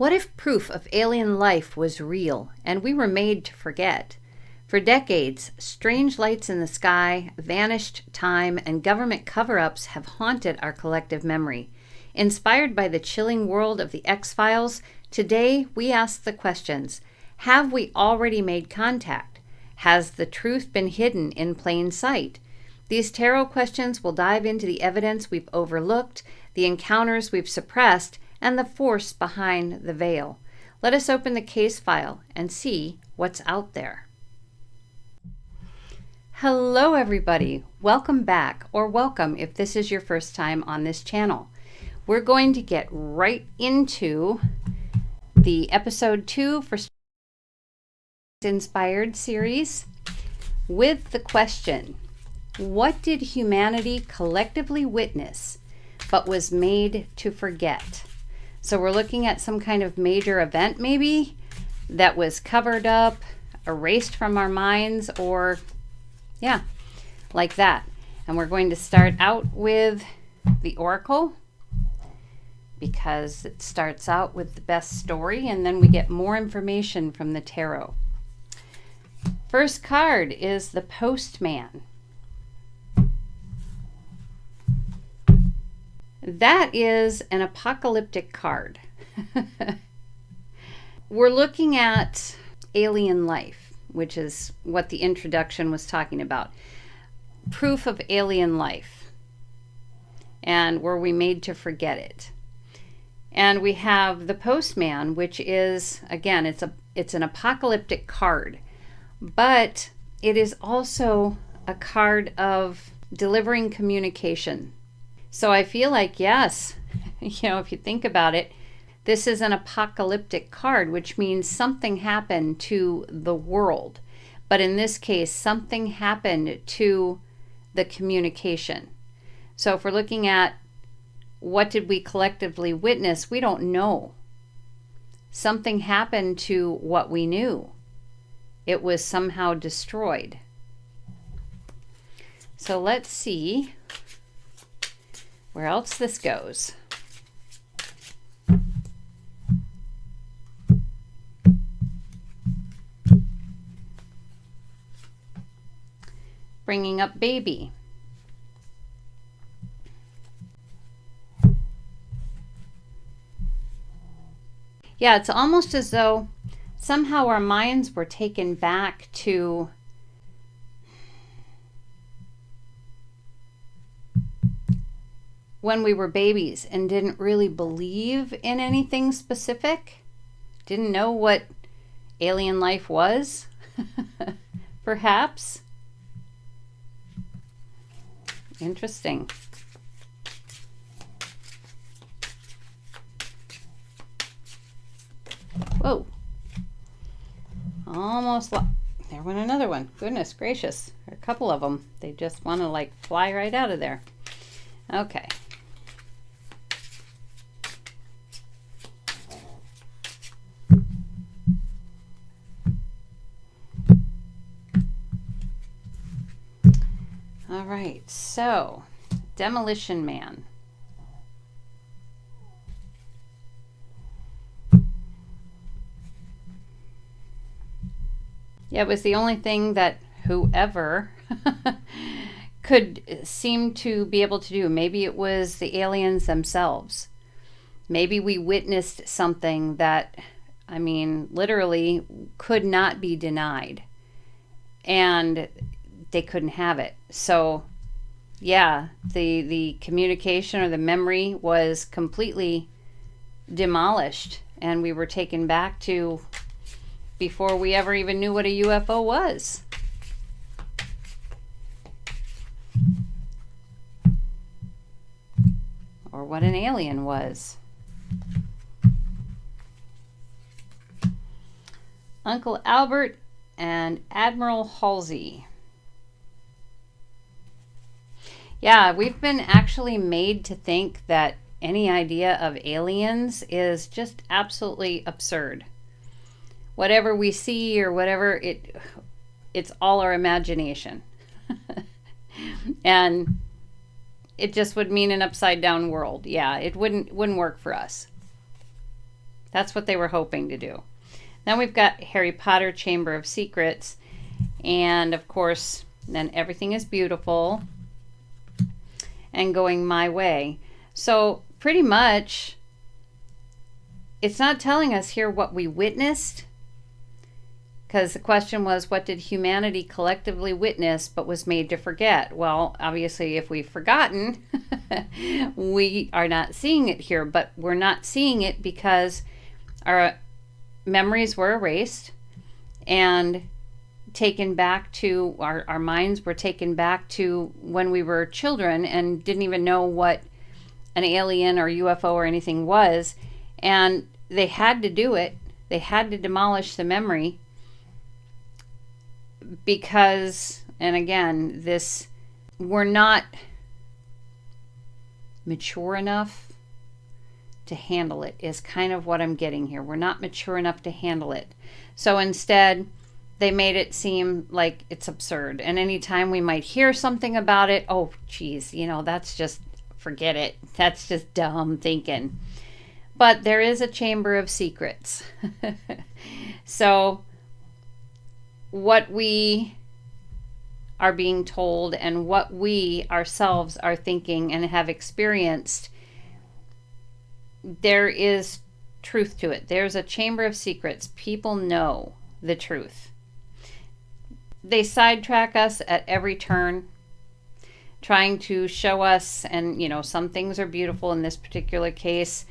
What if proof of alien life was real and we were made to forget? For decades, strange lights in the sky, vanished time, and government cover-ups have haunted our collective memory. Inspired by the chilling world of the X-Files, today we ask the questions: have we already made contact? Has the truth been hidden in plain sight? These tarot questions will dive into the evidence we've overlooked, the encounters we've suppressed, and the force behind the veil. Let us open the case file and see what's out there. Hello everybody, welcome back, or welcome if this is your first time on this channel. We're going to get right into the episode 2 for Inspired series with the question: what did humanity collectively witness but was made to forget? So we're looking at some kind of major event maybe that was covered up, erased from our minds, or yeah, like that. And we're going to start out with the Oracle because it starts out with the best story and then we get more information from the tarot. First card is the Postman. That is an apocalyptic card. We're looking at alien life, which is what the introduction was talking about. Proof of alien life. And were we made to forget it? And we have the Postman, which is, again, it's an apocalyptic card, but it is also a card of delivering communication. So I feel like, yes, if you think about it, this is an apocalyptic card, which means something happened to the world. But in this case, something happened to the communication. So if we're looking at what did we collectively witness, we don't know. Something happened to what we knew. It was somehow destroyed. So let's see where else this goes. Bringing up baby. Yeah, it's almost as though somehow our minds were taken back to when we were babies and didn't really believe in anything specific, didn't know what alien life was, perhaps. Interesting. Whoa. Almost there went another one. Goodness gracious. There are a couple of them. They just want to like fly right out of there. Okay. All right, so Demolition Man. Yeah, it was the only thing that whoever could seem to be able to do. Maybe it was the aliens themselves. Maybe we witnessed something that, literally could not be denied. And they couldn't have it. So yeah, the communication or the memory was completely demolished and we were taken back to before we ever even knew what a UFO was. Or what an alien was. Uncle Albert and Admiral Halsey. Yeah, we've been actually made to think that any idea of aliens is just absolutely absurd. Whatever we see or whatever, it's all our imagination. And it just would mean an upside down world. Yeah, it wouldn't work for us. That's what they were hoping to do. Then we've got Harry Potter Chamber of Secrets. And of course, then everything is beautiful and going my way. So pretty much, it's not telling us here what we witnessed, because the question was, what did humanity collectively witness but was made to forget? Well, obviously, if we've forgotten, we are not seeing it here, but we're not seeing it because our memories were erased and taken back to, our minds were taken back to when we were children and didn't even know what an alien or UFO or anything was. And they had to do it. They had to demolish the memory because, and again, we're not mature enough to handle it, is kind of what I'm getting here. We're not mature enough to handle it. So instead, they made it seem like it's absurd. And anytime we might hear something about it, oh, geez, that's just, forget it. That's just dumb thinking. But there is a chamber of secrets. So what we are being told and what we ourselves are thinking and have experienced, there is truth to it. There's a chamber of secrets. People know the truth. They sidetrack us at every turn, trying to show us, and some things are beautiful in this particular case.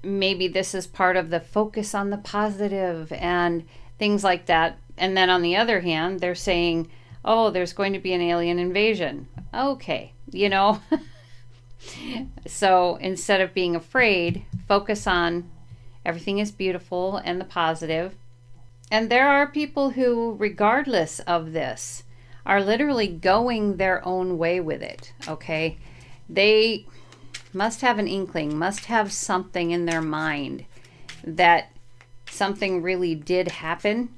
Maybe this is part of the focus on the positive and things like that. And then on the other hand, they're saying, oh, there's going to be an alien invasion. Okay, So instead of being afraid, focus on everything is beautiful and the positive. And there are people who, regardless of this, are literally going their own way with it, okay? They must have an inkling, must have something in their mind that something really did happen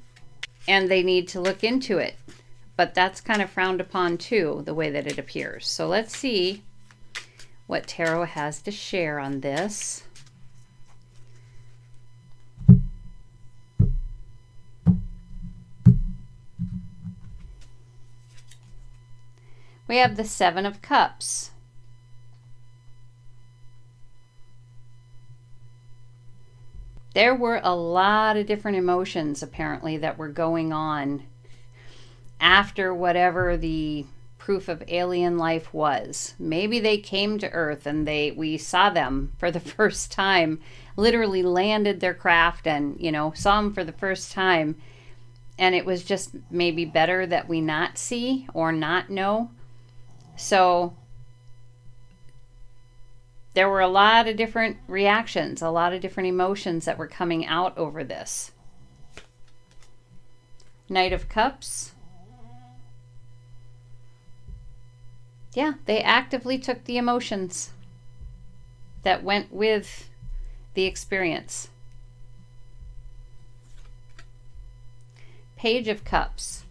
and they need to look into it. But that's kind of frowned upon too, the way that it appears. So let's see what tarot has to share on this. We have the Seven of Cups. There were a lot of different emotions apparently that were going on after whatever the proof of alien life was. Maybe they came to Earth and we saw them for the first time, literally landed their craft and, saw them for the first time. And it was just maybe better that we not see or not know. So there were a lot of different reactions, a lot of different emotions that were coming out over this. Knight of Cups. Yeah, they actively took the emotions that went with the experience. Page of Cups.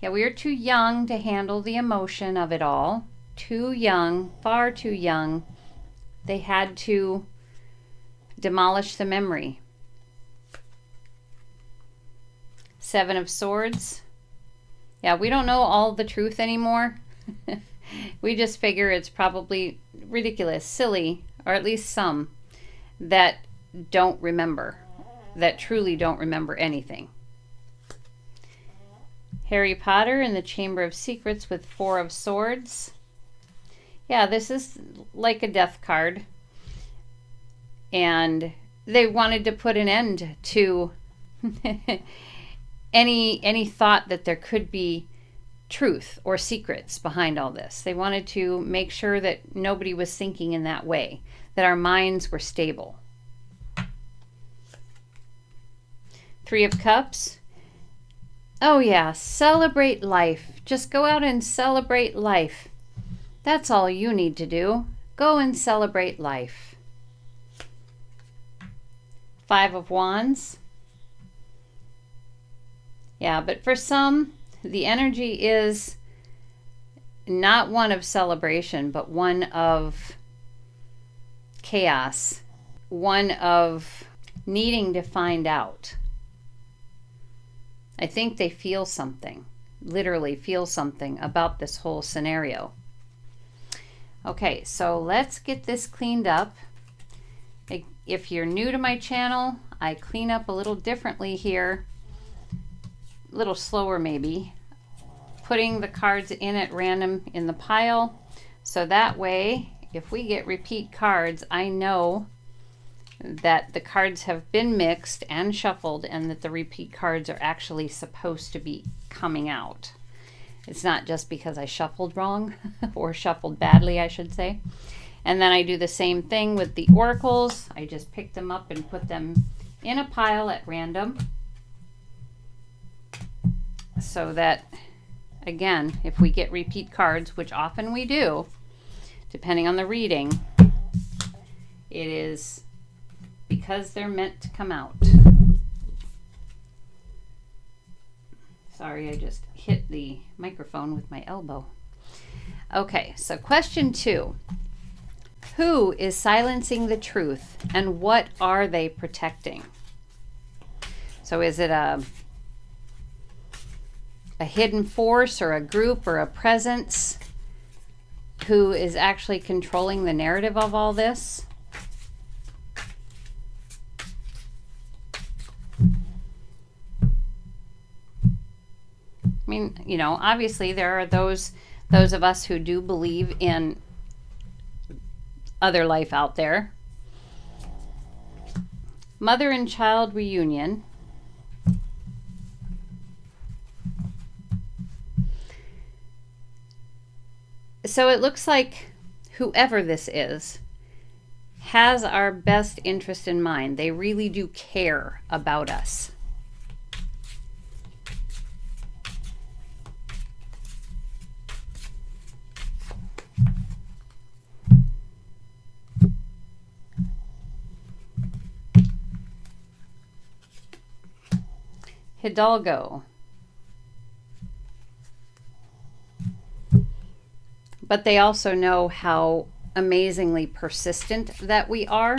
Yeah, we are too young to handle the emotion of it all. Too young, far too young. They had to demolish the memory. Seven of Swords. Yeah, we don't know all the truth anymore. We just figure it's probably ridiculous, silly, or at least some that don't remember, that truly don't remember anything. Harry Potter in the Chamber of Secrets with Four of Swords. Yeah, this is like a death card. And they wanted to put an end to any thought that there could be truth or secrets behind all this. They wanted to make sure that nobody was thinking in that way, that our minds were stable. Three of Cups. Oh yeah, celebrate life. Just go out and celebrate life. That's all you need to do. Go and celebrate life. Five of Wands. Yeah, but for some, the energy is not one of celebration, but one of chaos, one of needing to find out. I think they feel something, literally feel something about this whole scenario. Okay, so let's get this cleaned up. If you're new to my channel, I clean up a little differently here, a little slower maybe, putting the cards in at random in the pile, so that way if we get repeat cards, I know that the cards have been mixed and shuffled and that the repeat cards are actually supposed to be coming out. It's not just because I shuffled wrong or shuffled badly, I should say. And then I do the same thing with the oracles. I just pick them up and put them in a pile at random, so that, again, if we get repeat cards, which often we do, depending on the reading, it is because they're meant to come out. Sorry, I just hit the microphone with my elbow. Okay, so question 2. Who is silencing the truth, and what are they protecting? So is it a hidden force or a group or a presence who is actually controlling the narrative of all this? I mean, you know, obviously there are those of us who do believe in other life out there. Mother and child reunion. So it looks like whoever this is has our best interest in mind. They really do care about us. Hidalgo. But they also know how amazingly persistent that we are.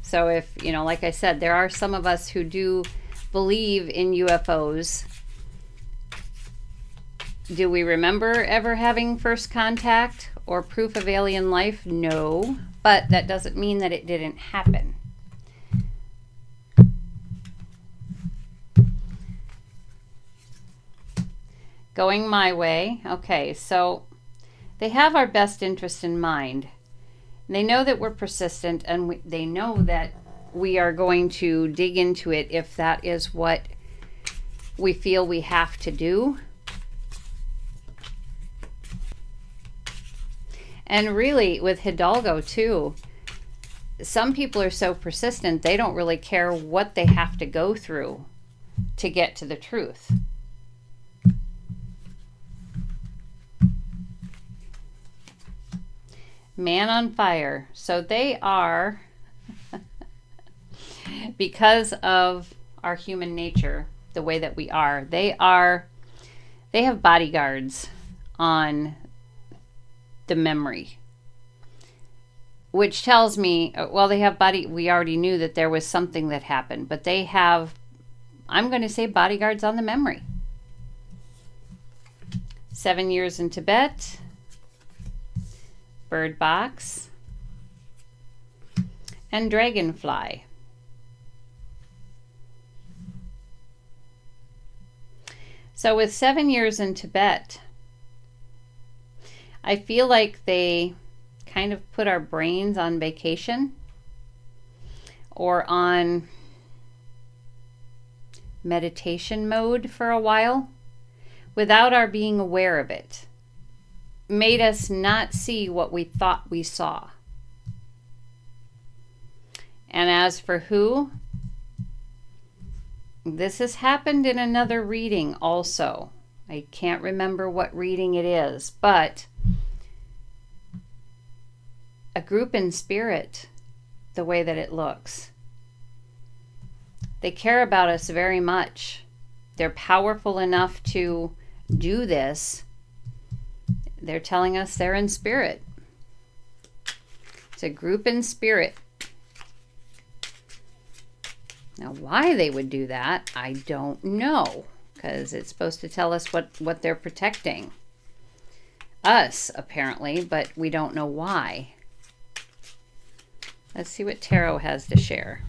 So if, you know, like I said, there are some of us who do believe in UFOs. Do we remember ever having first contact or proof of alien life? No, but that doesn't mean that it didn't happen. Going my way. Okay, so they have our best interest in mind. They know that we're persistent, and they know that we are going to dig into it if that is what we feel we have to do. And really, with Hidalgo too, some people are so persistent, they don't really care what they have to go through to get to the truth. Man on fire. So they are, because of our human nature, the way that we are, they have bodyguards on the memory, which tells me, well, they have we already knew that there was something that happened, but they have, I'm going to say, bodyguards on the memory. 7 years in Tibet, bird box, and dragonfly. So with 7 years in Tibet, I feel like they kind of put our brains on vacation or on meditation mode for a while without our being aware of it. Made us not see what we thought we saw. And as for who, this has happened in another reading also. I can't remember what reading it is, but a group in spirit, the way that it looks. They care about us very much. They're powerful enough to do this. they're telling us they're in spirit. It's a group in spirit. Now, why they would do that, I don't know, because it's supposed to tell us what they're protecting. Us, apparently, but we don't know why. Let's see what tarot has to share.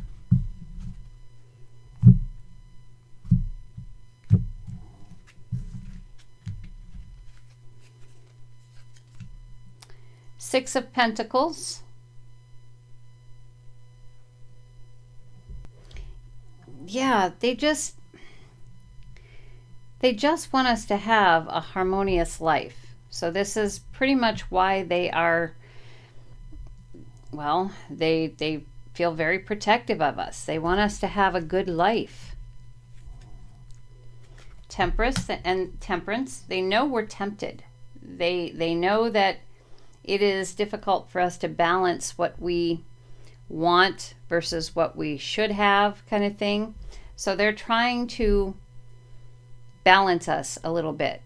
Six of Pentacles. Yeah, they just want us to have a harmonious life. So this is pretty much why they are, well, they feel very protective of us. They want us to have a good life. Temperance, they know we're tempted. They know that it is difficult for us to balance what we want versus what we should have, kind of thing. So they're trying to balance us a little bit,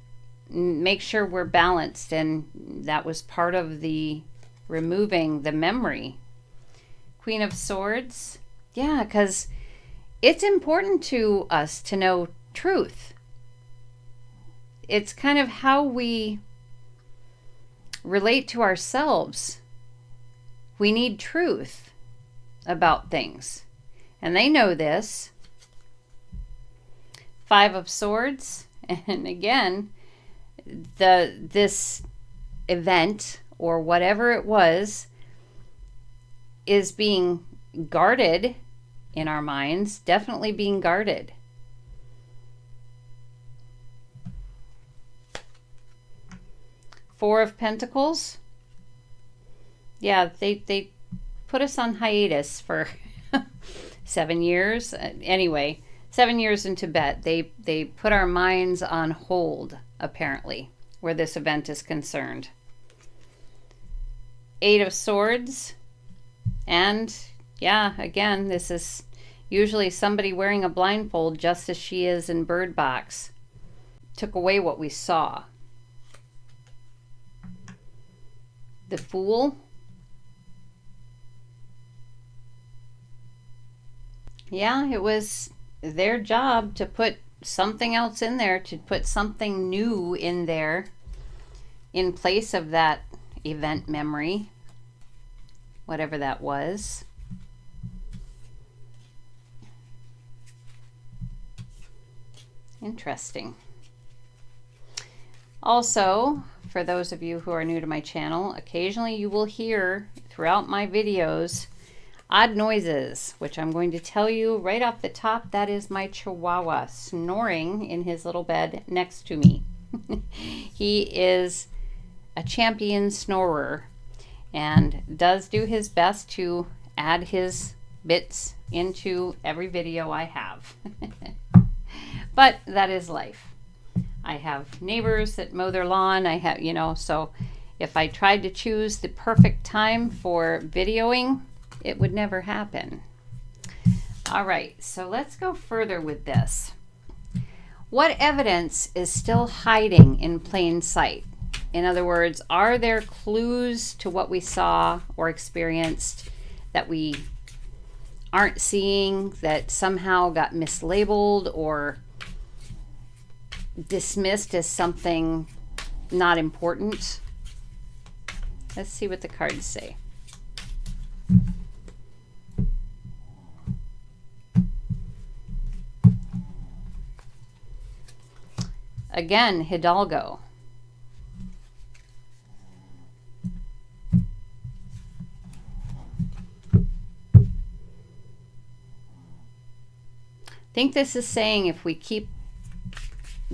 make sure we're balanced, and that was part of the removing the memory. Queen of Swords. Yeah, because it's important to us to know truth. It's kind of how we relate to ourselves. We need truth about things, and they know this. Five of Swords, and again, this event or whatever it was is being guarded in our minds, definitely being guarded. Four of Pentacles. Yeah, they put us on hiatus for 7 years. Anyway, 7 years in Tibet, they put our minds on hold, apparently, where this event is concerned. Eight of Swords. And yeah, again, this is usually somebody wearing a blindfold, just as she is in Bird Box. Took away what we saw. The Fool. Yeah, it was their job to put something else in there, to put something new in there in place of that event memory, whatever that was. Interesting. Also, for those of you who are new to my channel, occasionally you will hear throughout my videos odd noises, which I'm going to tell you right off the top, that is my Chihuahua snoring in his little bed next to me. He is a champion snorer and does do his best to add his bits into every video I have. But that is life. I have neighbors that mow their lawn. I have, so if I tried to choose the perfect time for videoing, it would never happen. All right, so let's go further with this. What evidence is still hiding in plain sight? In other words, are there clues to what we saw or experienced that we aren't seeing, that somehow got mislabeled or dismissed as something not important? Let's see what the cards say. Again, Hidalgo. I think this is saying if we keep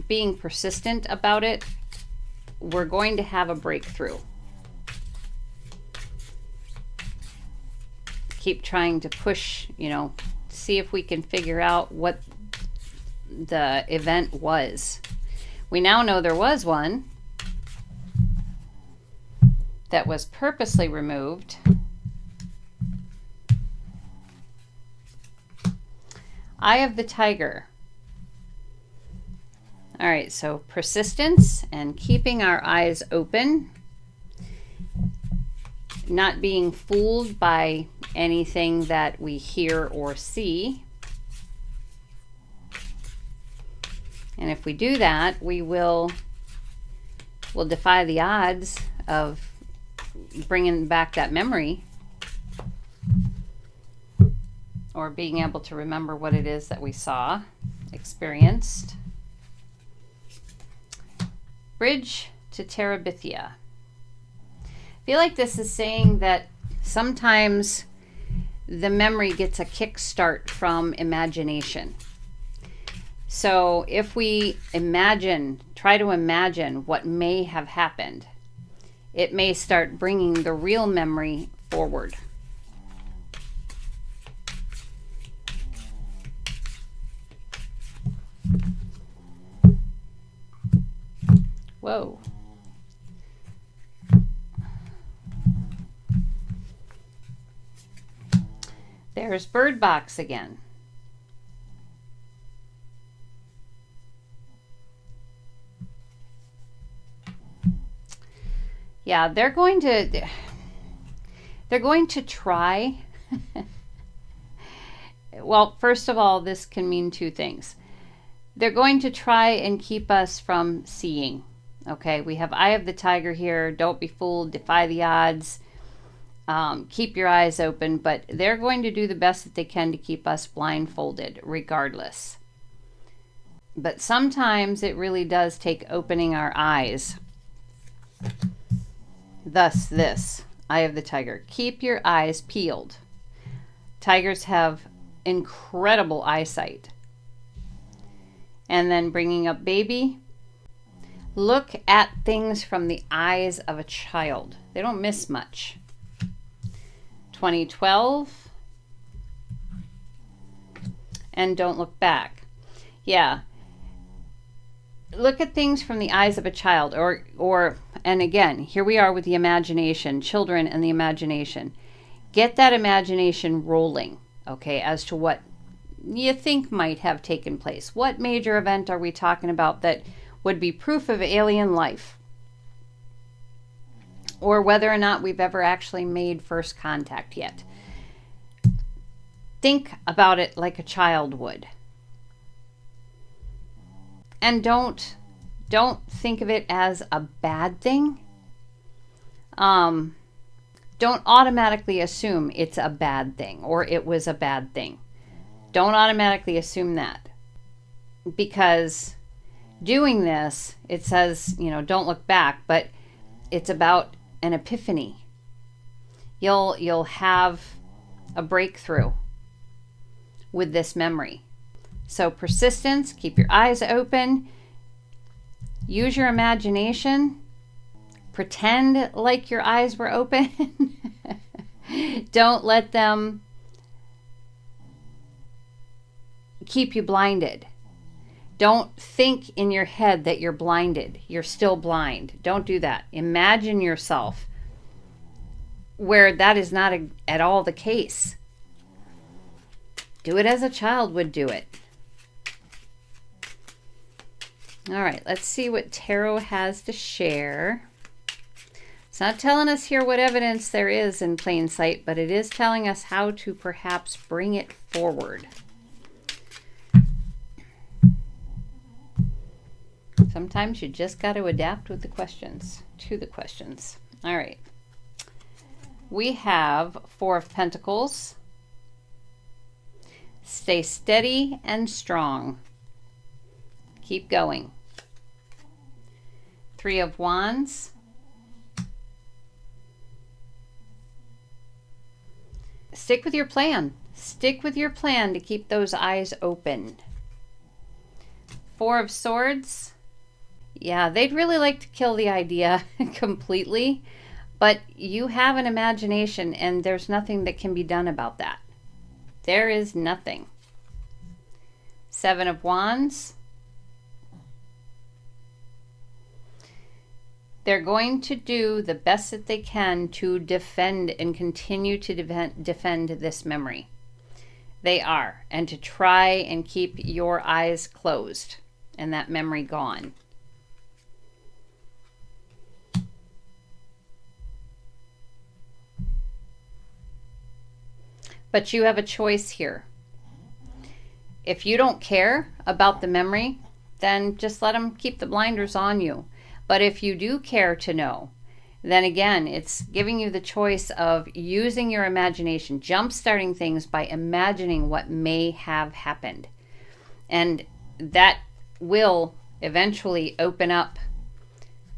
being persistent about it, we're going to have a breakthrough. Keep trying to push, see if we can figure out what the event was. We now know there was one that was purposely removed. Eye of the Tiger. All right, so persistence and keeping our eyes open not being fooled by anything that we hear or see. And if we do that, we'll defy the odds of bringing back that memory or being able to remember what it is that we saw, experienced. Bridge to Terabithia. I feel like this is saying that sometimes the memory gets a kickstart from imagination. So if we try to imagine what may have happened, it may start bringing the real memory forward. Whoa. There's Bird Box again. Yeah, they're going to try. Well, first of all, this can mean two things. They're going to try and keep us from seeing. Okay, we have Eye of the Tiger here. Don't be fooled. Defy the odds. Keep your eyes open. But they're going to do the best that they can to keep us blindfolded, regardless. But sometimes it really does take opening our eyes. Thus this, Eye of the Tiger. Keep your eyes peeled. Tigers have incredible eyesight. And then bringing up Baby. Look at things from the eyes of a child. They don't miss much. 2012. And Don't Look Back. Yeah. Look at things from the eyes of a child. And again, here we are with the imagination, children and the imagination. Get that imagination rolling, okay, as to what you think might have taken place. What major event are we talking about that would be proof of alien life? Or whether or not we've ever actually made first contact yet. Think about it like a child would. And don't think of it as a bad thing. Don't automatically assume it's a bad thing or it was a bad thing. Don't automatically assume that. Because doing this, it says, don't look back, but it's about an epiphany. You'll have a breakthrough with this memory. So persistence, keep your eyes open, use your imagination, pretend like your eyes were open. Don't let them keep you blinded. Don't think in your head that you're blinded. You're still blind. Don't do that. Imagine yourself where that is not at all the case. Do it as a child would do it. All right, let's see what tarot has to share. It's not telling us here what evidence there is in plain sight, but it is telling us how to perhaps bring it forward. Sometimes you just got to adapt with the questions, to the questions. All right. We have Four of Pentacles. Stay steady and strong. Keep going. Three of Wands. Stick with your plan. Stick with your plan to keep those eyes open. Four of Swords. Yeah, they'd really like to kill the idea completely, but you have an imagination and there's nothing that can be done about that. There is nothing. Seven of Wands. They're going to do the best that they can to defend and continue to defend this memory. They are. And to try and keep your eyes closed and that memory gone. But you have a choice here. If you don't care about the memory, then just let them keep the blinders on you. But if you do care to know, then again, it's giving you the choice of using your imagination, jump-starting things by imagining what may have happened. And that will eventually open up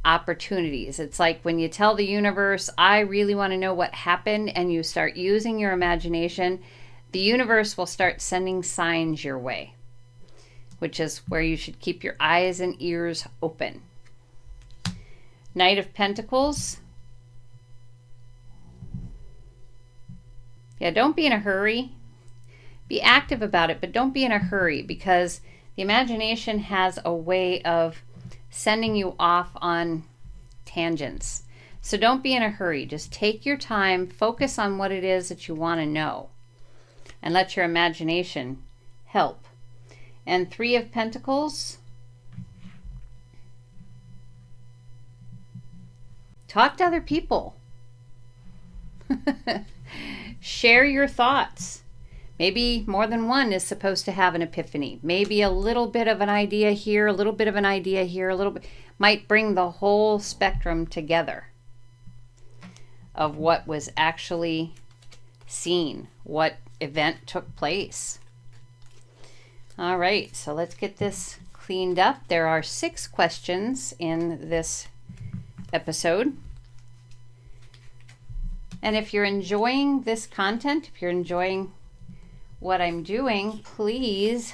opportunities. It's like when you tell the universe, I really want to know what happened, and you start using your imagination, the universe will start sending signs your way, which is where you should keep your eyes and ears open. Knight of Pentacles. Yeah, don't be in a hurry. Be active about it, but don't be in a hurry, because the imagination has a way of sending you off on tangents. So don't be in a hurry. Just take your time, focus on what it is that you want to know, and let your imagination help. And Three of Pentacles. Talk to other people. Share your thoughts. Maybe more than one is supposed to have an epiphany. Maybe a little bit of an idea here, a little bit of an idea here, a little bit might bring the whole spectrum together of what was actually seen, what event took place. All right, so let's get this cleaned up. There are 6 questions in this episode. And if you're enjoying this content, if you're enjoying what I'm doing, please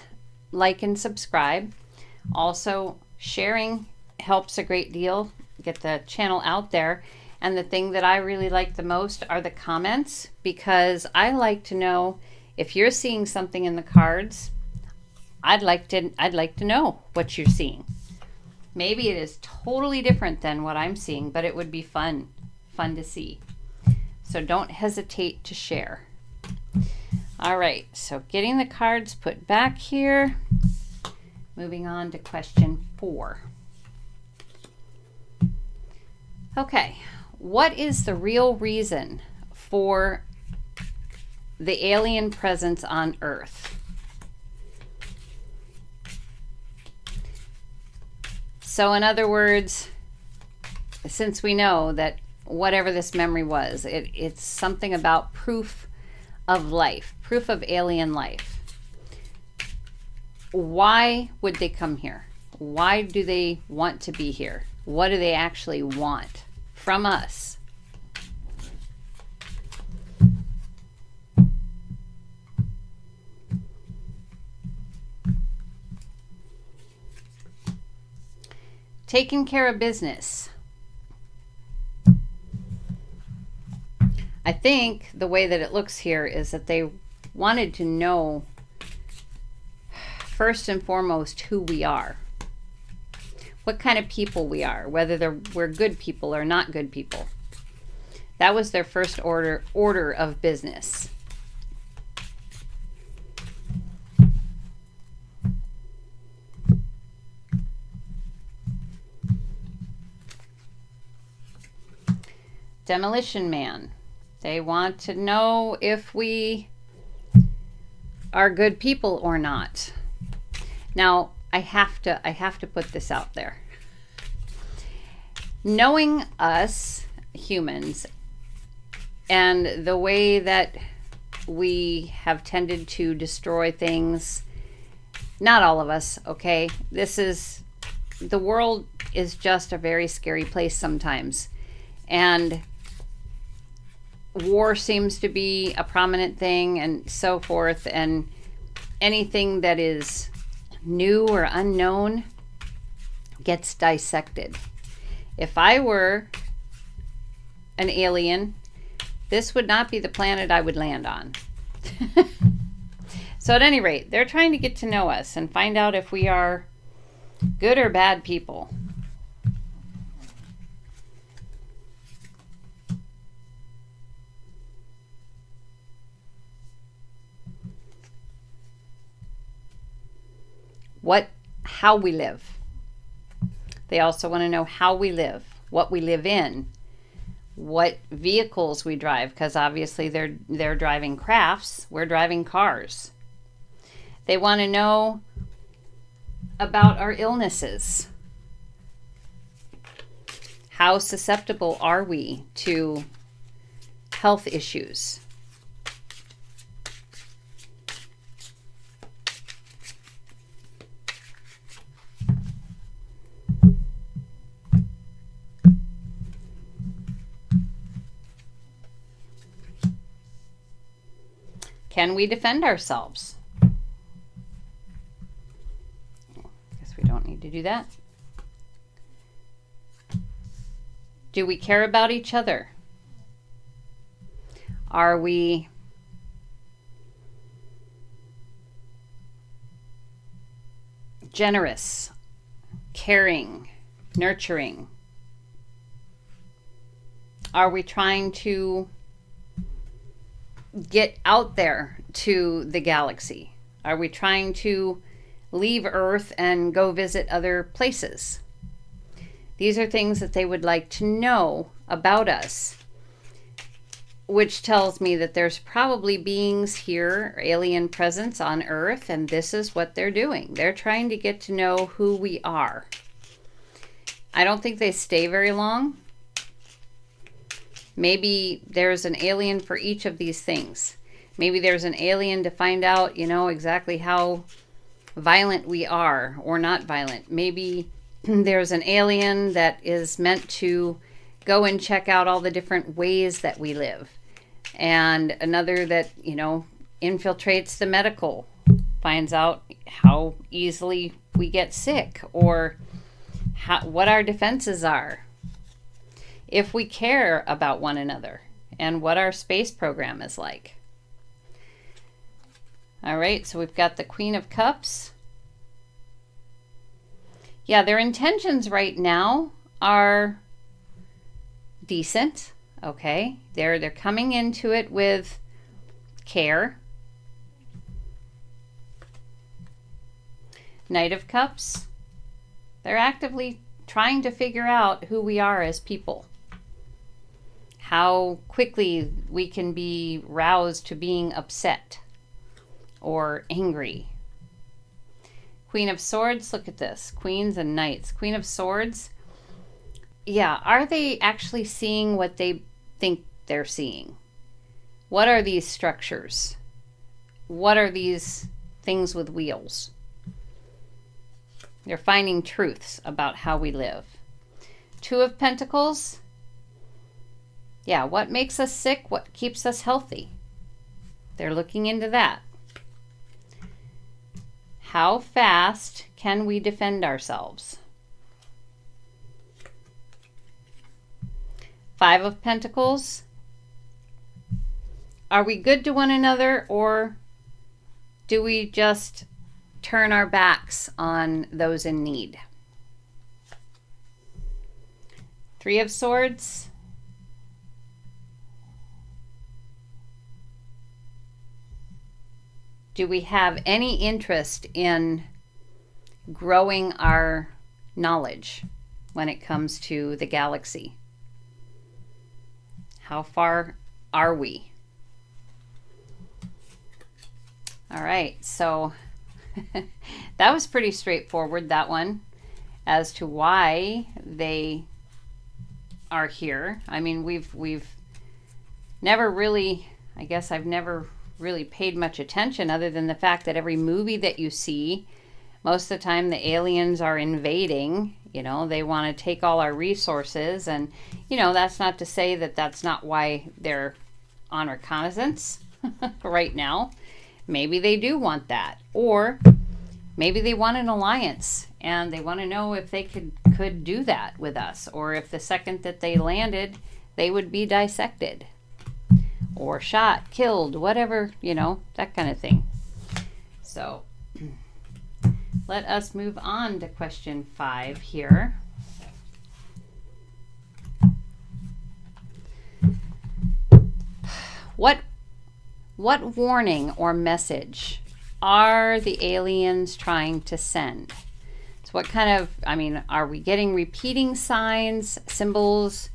like and subscribe. Also, sharing helps a great deal, get the channel out there. And the thing that I really like the most are the comments, because I like to know if you're seeing something in the cards. I'd like to know what you're seeing. Maybe it is totally different than what I'm seeing, but it would be fun to see. So don't hesitate to share. All right, so getting the cards put back here. Moving on to question 4. Okay, what is the real reason for the alien presence on Earth? So in other words, since we know that whatever this memory was, it's something about proof of life, proof of alien life. Why would they come here? Why do they want to be here? What do they actually want from us? Taking care of business. I think the way that it looks here is that they wanted to know first and foremost who we are, what kind of people we are, whether we're good people or not good people. That was their first order of business. Demolition Man. They want to know if we are good people or not. Now, I have to put this out there. Knowing us humans and the way that we have tended to destroy things, not all of us, okay? The world is just a very scary place sometimes. And war seems to be a prominent thing and so forth, and anything that is new or unknown gets dissected. If I were an alien, this would not be the planet I would land on. So at any rate, they're trying to get to know us and find out if we are good or bad people. How we live. They also want to know how we live, what we live in, what vehicles we drive, because obviously they're driving crafts, we're driving cars. They want to know about our illnesses. How susceptible are we to health issues? Can we defend ourselves? Guess we don't need to do that. Do we care about each other? Are we generous, caring, nurturing? Are we trying to get out there to the galaxy? Are we trying to leave Earth and go visit other places? These are things that they would like to know about us, which tells me that there's probably beings here, alien presence on Earth, and this is what they're doing. They're trying to get to know who we are. I don't think they stay very long. Maybe there's an alien for each of these things. Maybe there's an alien to find out, exactly how violent we are or not violent. Maybe there's an alien that is meant to go and check out all the different ways that we live. And another that, infiltrates the medical, finds out how easily we get sick or what our defenses are. If we care about one another and what our space program is like. All right, so we've got the Queen of Cups. Yeah, their intentions right now are decent. Okay, they're coming into it with care. Knight of Cups. They're actively trying to figure out who we are as people. How quickly we can be roused to being upset or angry. Queen of Swords, look at this. Queens and Knights. Queen of Swords. Yeah, are they actually seeing what they think they're seeing? What are these structures? What are these things with wheels? They're finding truths about how we live. Two of Pentacles. Yeah, what makes us sick? What keeps us healthy? They're looking into that. How fast can we defend ourselves? Five of Pentacles. Are we good to one another, or do we just turn our backs on those in need? Three of Swords. Do we have any interest in growing our knowledge when it comes to the galaxy? How far are we? All right, so that was pretty straightforward, that one, as to why they are here. I mean, we've never really, I guess I've never really paid much attention, other than the fact that every movie that you see, most of the time the aliens are invading. They want to take all our resources, and that's not to say that that's not why they're on reconnaissance right now. Maybe they do want that, or maybe they want an alliance and they want to know if they could do that with us, or if the second that they landed they would be dissected or shot, killed, whatever, that kind of thing. So let us move on to question 5 here. What warning or message are the aliens trying to send? So what kind of, are we getting repeating signs, symbols,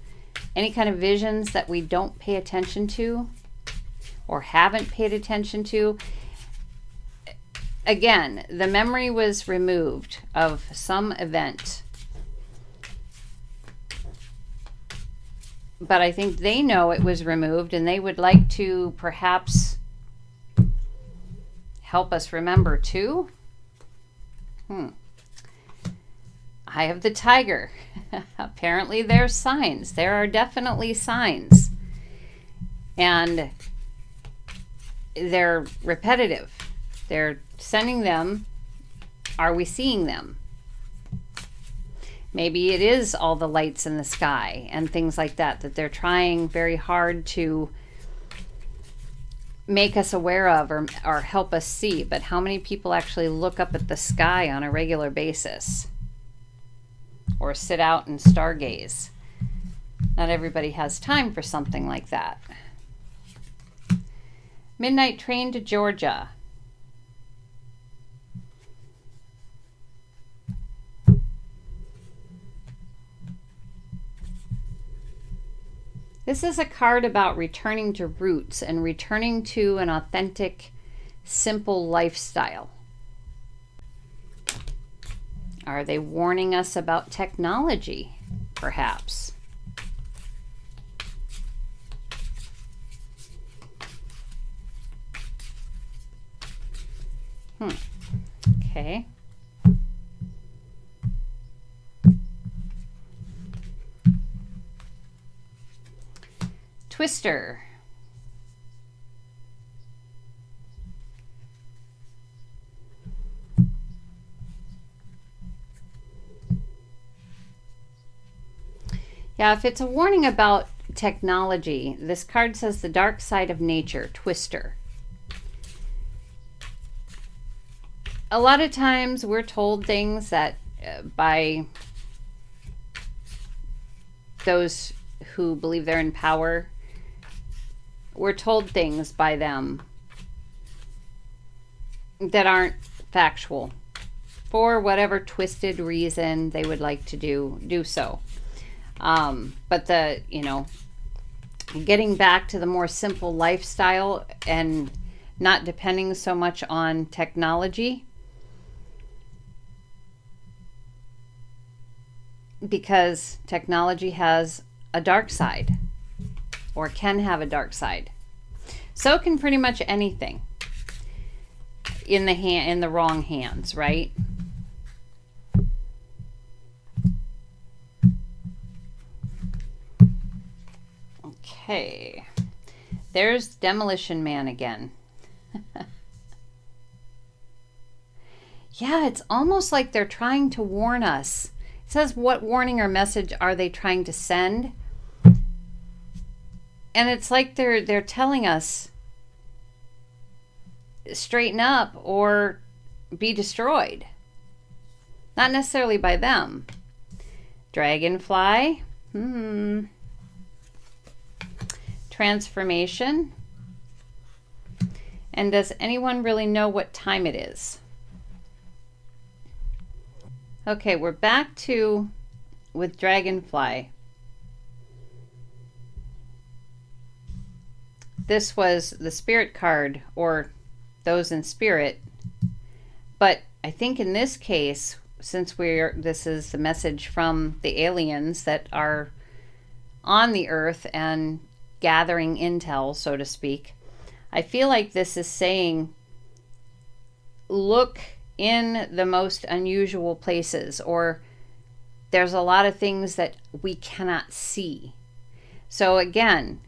any kind of visions that we don't pay attention to or haven't paid attention to. Again, the memory was removed of some event. But I think they know it was removed, and they would like to perhaps help us remember too. Eye of the tiger. Apparently there's signs. There are definitely signs. And they're repetitive. They're sending them. Are we seeing them? Maybe it is all the lights in the sky and things like that, that they're trying very hard to make us aware of or help us see. But how many people actually look up at the sky on a regular basis or sit out and stargaze? Not everybody has time for something like that. Midnight train to Georgia. This is a card about returning to roots and returning to an authentic, simple lifestyle. Are they warning us about technology, perhaps? Okay. Twister. Yeah, if it's a warning about technology, this card says the dark side of nature, Twister. A lot of times we're told things that by those who believe they're in power, we're told things by them that aren't factual for whatever twisted reason they would like to do so. But getting back to the more simple lifestyle and not depending so much on technology, because technology has a dark side, or can have a dark side. So can pretty much anything in the wrong hands, right? Okay. There's Demolition Man again. Yeah, it's almost like they're trying to warn us. It says, what warning or message are they trying to send? And it's like they're telling us, straighten up or be destroyed. Not necessarily by them. Dragonfly. Transformation. And does anyone really know what time it is? Okay, we're back with Dragonfly. This was the spirit card, or those in spirit. But I think in this case, since this is the message from the aliens that are on the earth and gathering intel, so to speak, I feel like this is saying, look in the most unusual places, or there's a lot of things that we cannot see. So again,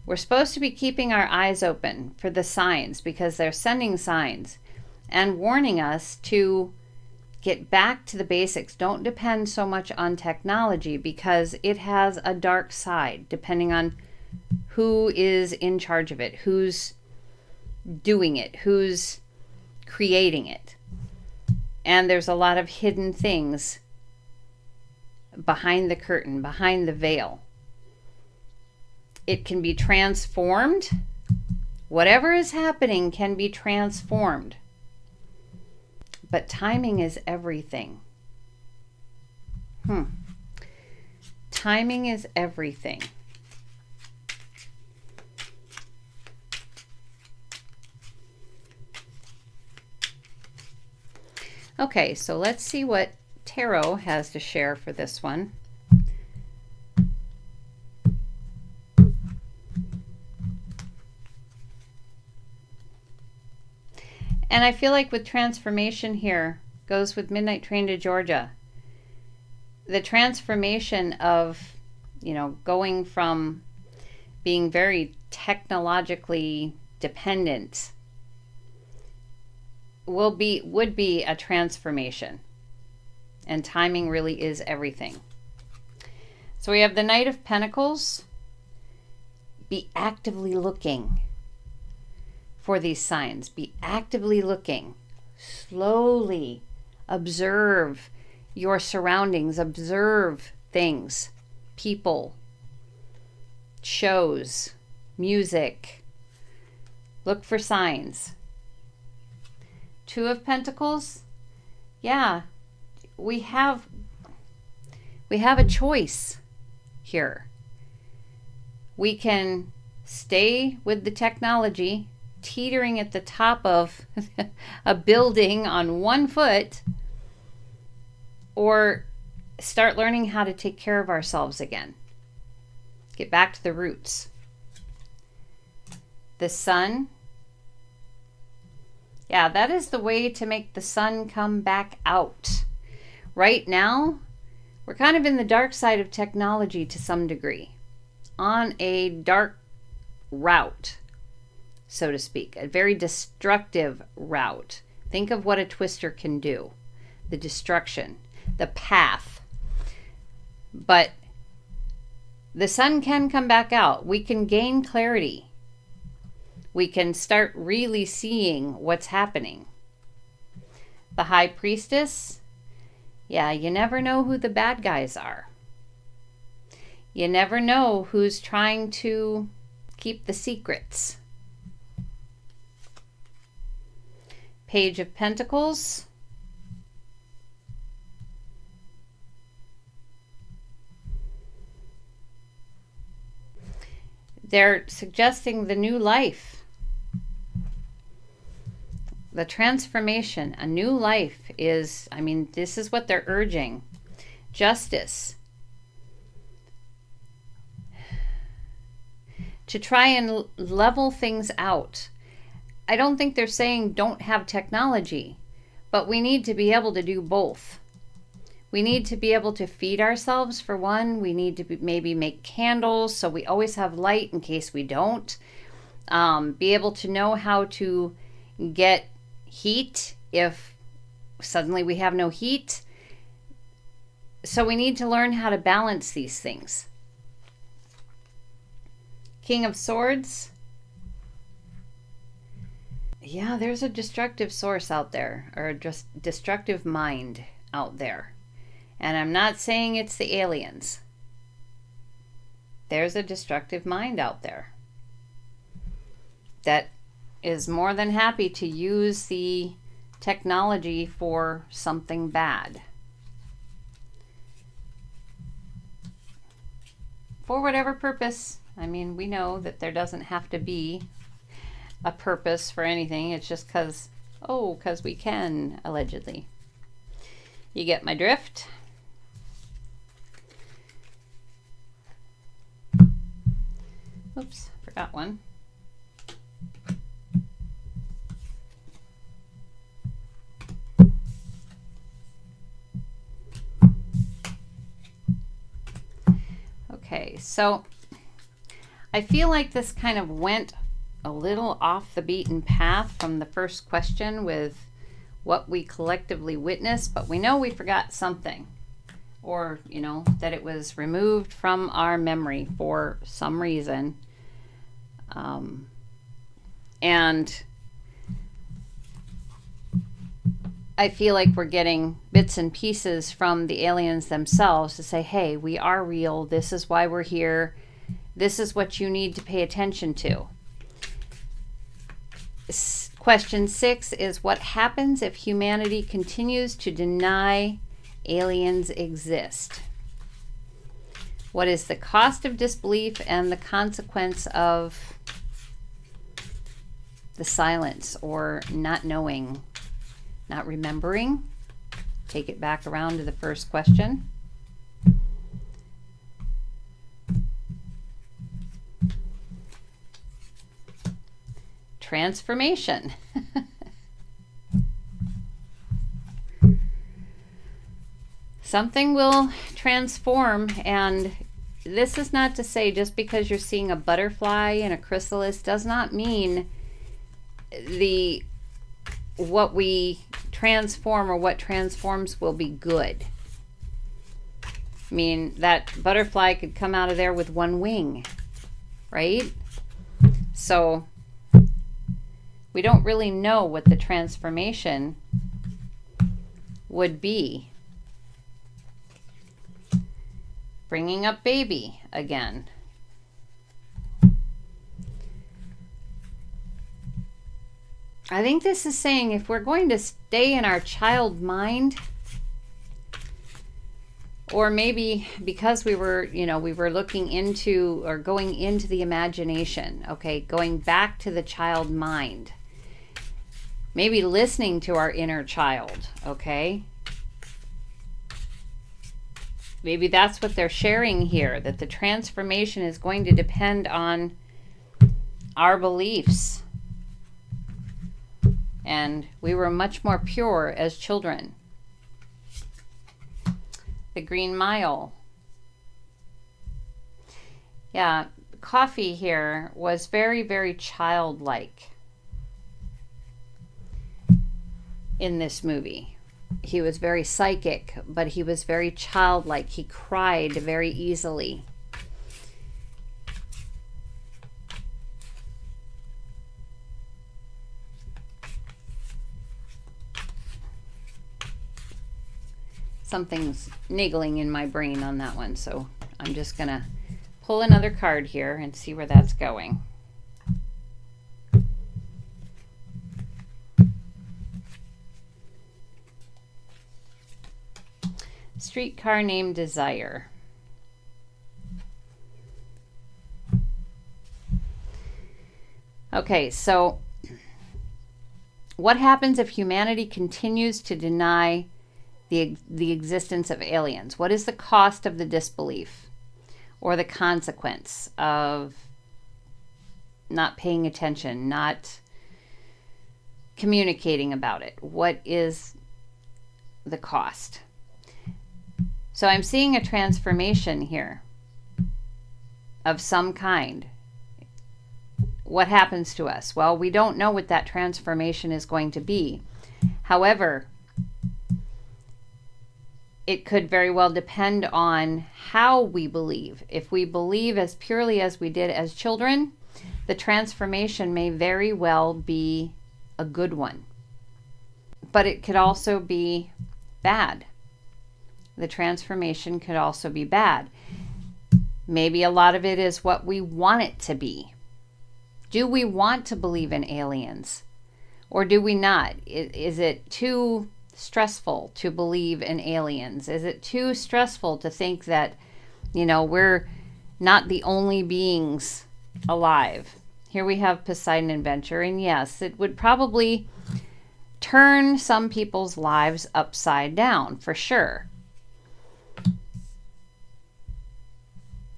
we're supposed to be keeping our eyes open for the signs, because they're sending signs and warning us to get back to the basics. Don't depend so much on technology, because it has a dark side depending on who is in charge of it, who's doing it, who's creating it. And there's a lot of hidden things behind the curtain, behind the veil. It can be transformed. Whatever is happening can be transformed. But timing is everything. Timing is everything. Okay, so let's see what Tarot has to share for this one. And I feel like with transformation here, goes with Midnight Train to Georgia. The transformation of, going from being very technologically dependent would be a transformation. And timing really is everything. So we have the Knight of Pentacles. Be actively looking for these signs. Be actively looking. Slowly observe your surroundings. Observe things, people, shows, music. Look for signs. Two of Pentacles. Yeah, we have a choice here. We can stay with the technology, teetering at the top of a building on one foot, or start learning how to take care of ourselves again. Get back to the roots. The Sun. Yeah, that is the way to make the sun come back out. Right now, we're kind of in the dark side of technology to some degree. On a dark route, so to speak, a very destructive route. Think of what a twister can do. The destruction, the path. But the sun can come back out. We can gain clarity. We can start really seeing what's happening. The High Priestess. Yeah, you never know who the bad guys are. You never know who's trying to keep the secrets. Page of Pentacles. They're suggesting the new life. The transformation, a new life is, this is what they're urging. Justice. To try and level things out. I don't think they're saying don't have technology, but we need to be able to do both. We need to be able to feed ourselves, for one. We need to maybe make candles so we always have light in case we don't. Be able to know how to get heat if suddenly we have no heat. So we need to learn how to balance these things. King of Swords. Yeah, there's a destructive source out there, or just destructive mind out there. And I'm not saying it's the aliens. There's a destructive mind out there that is more than happy to use the technology for something bad. For whatever purpose. We know that there doesn't have to be a purpose for anything. It's just because we can, allegedly. You get my drift? Oops, forgot one. Okay, so I feel like this kind of went a little off the beaten path from the first question with what we collectively witnessed, but we know we forgot something, or, that it was removed from our memory for some reason. And I feel like we're getting bits and pieces from the aliens themselves to say, hey, we are real. This is why we're here. This is what you need to pay attention to. Question 6 is, what happens if humanity continues to deny aliens exist? What is the cost of disbelief and the consequence of the silence, or not knowing, not remembering? take it back around to the first question. Transformation. Something will transform, and this is not to say just because you're seeing a butterfly in a chrysalis does not mean what we transform or what transforms will be good. I mean, that butterfly could come out of there with one wing, right? So we don't really know what the transformation would be. Bringing up baby again. I think this is saying if we're going to stay in our child mind, or maybe because we were looking into or going into the imagination, okay, going back to the child mind, maybe listening to our inner child, okay? Maybe that's what they're sharing here, that the transformation is going to depend on our beliefs. And we were much more pure as children. The Green Mile. Yeah, Coffee here was very, very childlike in this movie. He was very psychic, but he was very childlike. He cried very easily. Something's niggling in my brain on that one, so I'm just going to pull another card here and see where that's going. Streetcar named Desire. Okay, so what happens if humanity continues to deny the existence of aliens? What is the cost of the disbelief or the consequence of not paying attention, not communicating about it? What is the cost? So I'm seeing a transformation here of some kind. What happens to us? Well, we don't know what that transformation is going to be. However, it could very well depend on how we believe. If we believe as purely as we did as children, the transformation may very well be a good one. But it could also be bad. The transformation could also be bad. Maybe a lot of it is what we want it to be. Do we want to believe in aliens? Or do we not? Is it too stressful to believe in aliens? Is it too stressful to think that, we're not the only beings alive? Here we have Poseidon Adventure, and yes, it would probably turn some people's lives upside down, for sure.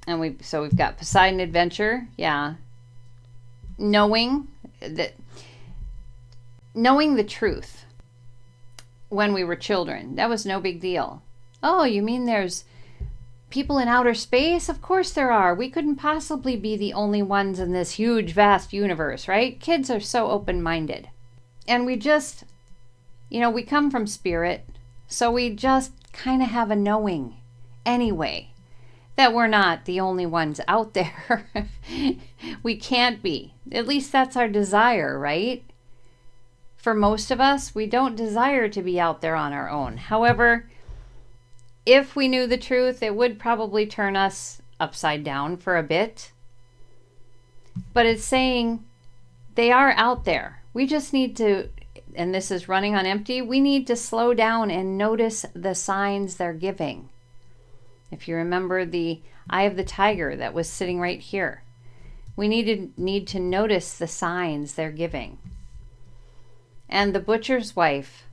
And we've got Poseidon Adventure, yeah. Knowing the truth when we were children, that was no big deal. Oh, you mean there's people in outer space? Of course there are. We couldn't possibly be the only ones in this huge, vast universe, right? Kids are so open-minded. And we just, we come from spirit, so we just kind of have a knowing anyway that we're not the only ones out there. We can't be. At least that's our desire, right? For most of us, we don't desire to be out there on our own. However, if we knew the truth, it would probably turn us upside down for a bit. But it's saying they are out there. We just need to, and this is running on empty, we need to slow down and notice the signs they're giving. If you remember the eye of the tiger that was sitting right here, we need to notice the signs they're giving. And the butcher's wife,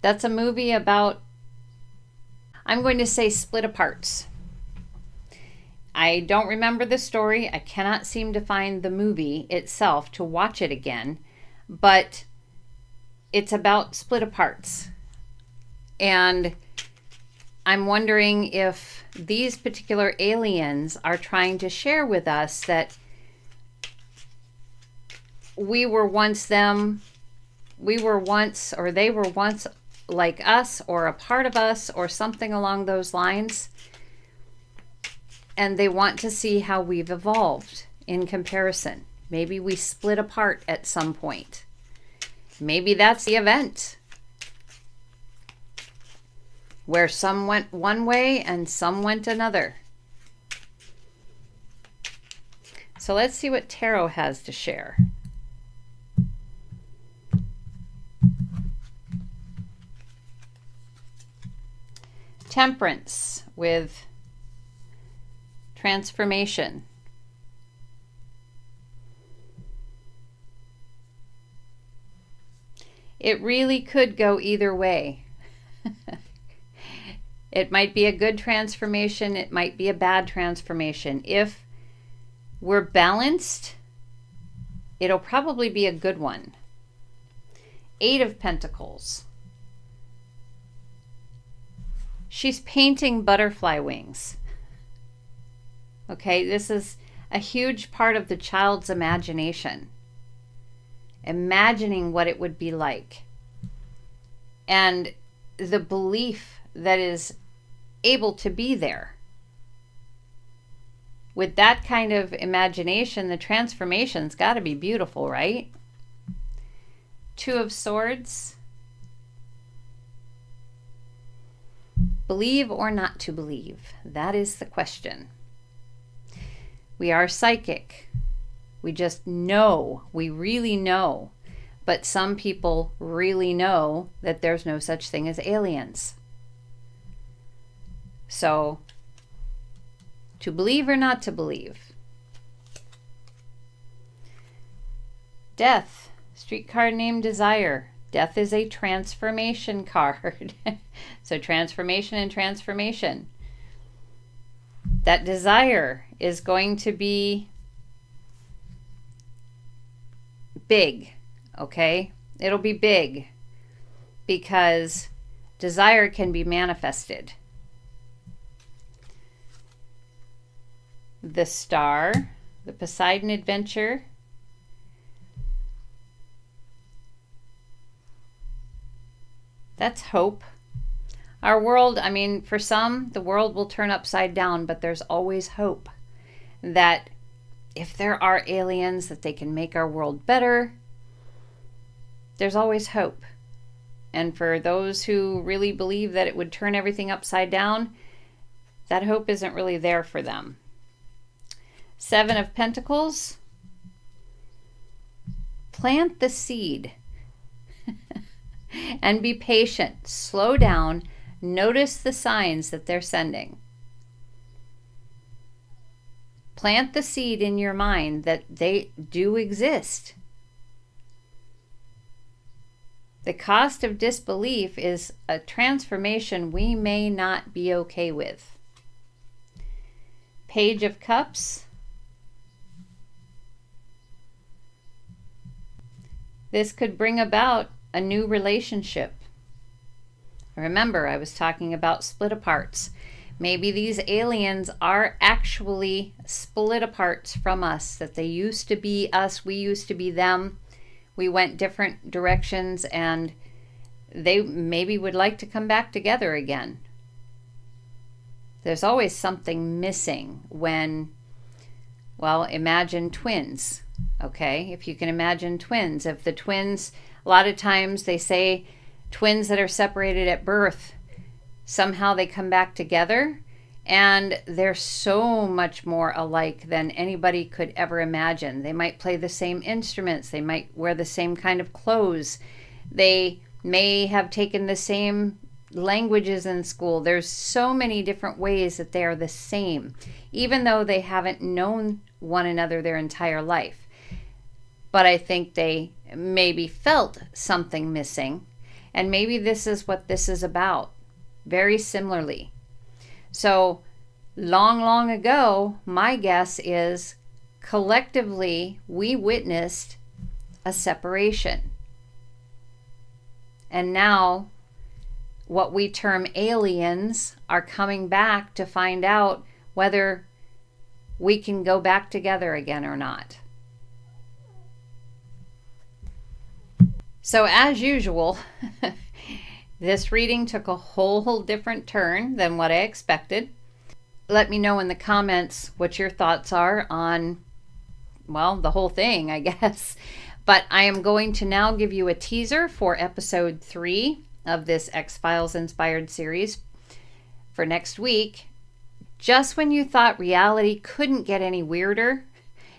That's a movie about, I'm going to say, split aparts. I don't remember the story. I cannot seem to find the movie itself to watch it again, but it's about split aparts. And I'm wondering if these particular aliens are trying to share with us that we were once them, we were once, or they were once like us, or a part of us, or something along those lines. And they want to see how we've evolved in comparison. Maybe we split apart at some point. Maybe that's the event, where some went one way and some went another. So let's see what tarot has to share. Temperance with transformation. It really could go either way. It might be a good transformation. It might be a bad transformation. If we're balanced, it'll probably be a good one. 8 of Pentacles. She's painting butterfly wings. Okay, this is a huge part of the child's imagination. Imagining what it would be like. And the belief that is able to be there. With that kind of imagination, the transformation's got to be beautiful, right? 2 of Swords. Believe or not to believe? That is the question. We are psychic. We just know. We really know. But some people really know that there's no such thing as aliens. So, to believe or not to believe? Death. Street card named Desire. Death is a transformation card. So transformation and transformation. That desire is going to be big, okay? It'll be big because desire can be manifested. The Star, the Poseidon Adventure. That's hope. Our world, I mean, for some, the world will turn upside down, but there's always hope that if there are aliens, that they can make our world better. There's always hope. And for those who really believe that it would turn everything upside down, that hope isn't really there for them. 7 of Pentacles. Plant the seed. And be patient. Slow down. Notice the signs that they're sending. Plant the seed in your mind that they do exist. The cost of disbelief is a transformation we may not be okay with. Page of Cups. This could bring about a new relationship. Remember, I was talking about split aparts. Maybe these aliens are actually split aparts from us, that they used to be us, we used to be them. We went different directions and they maybe would like to come back together again. There's always something missing when, well, imagine twins, okay? If you can imagine twins, if the twins, a lot of times they say twins that are separated at birth, somehow they come back together and they're so much more alike than anybody could ever imagine. They might play the same instruments. They might wear the same kind of clothes. They may have taken the same languages in school. There's so many different ways that they are the same, even though they haven't known one another their entire life. But I think they maybe felt something missing. And maybe this is what this is about, very similarly. So long, long ago, my guess is collectively we witnessed a separation. And now what we term aliens are coming back to find out whether we can go back together again or not. So as usual, this reading took a whole different turn than what I expected. Let me know in the comments what your thoughts are on, well, the whole thing, I guess. But I am going to now give you a teaser for episode 3 of this X-Files inspired series for next week. Just when you thought reality couldn't get any weirder,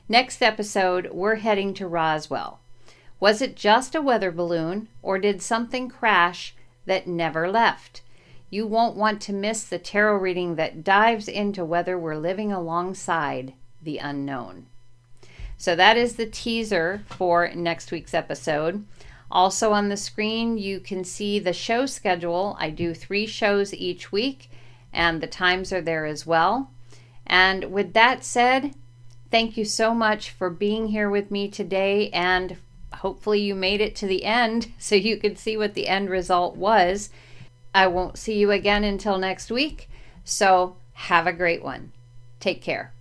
next episode we're heading to Roswell. Was it just a weather balloon, or did something crash that never left? You won't want to miss the tarot reading that dives into whether we're living alongside the unknown. So that is the teaser for next week's episode. Also on the screen, you can see the show schedule. I do 3 shows each week, and the times are there as well. And with that said, thank you so much for being here with me today, and hopefully you made it to the end so you could see what the end result was. I won't see you again until next week, so have a great one. Take care.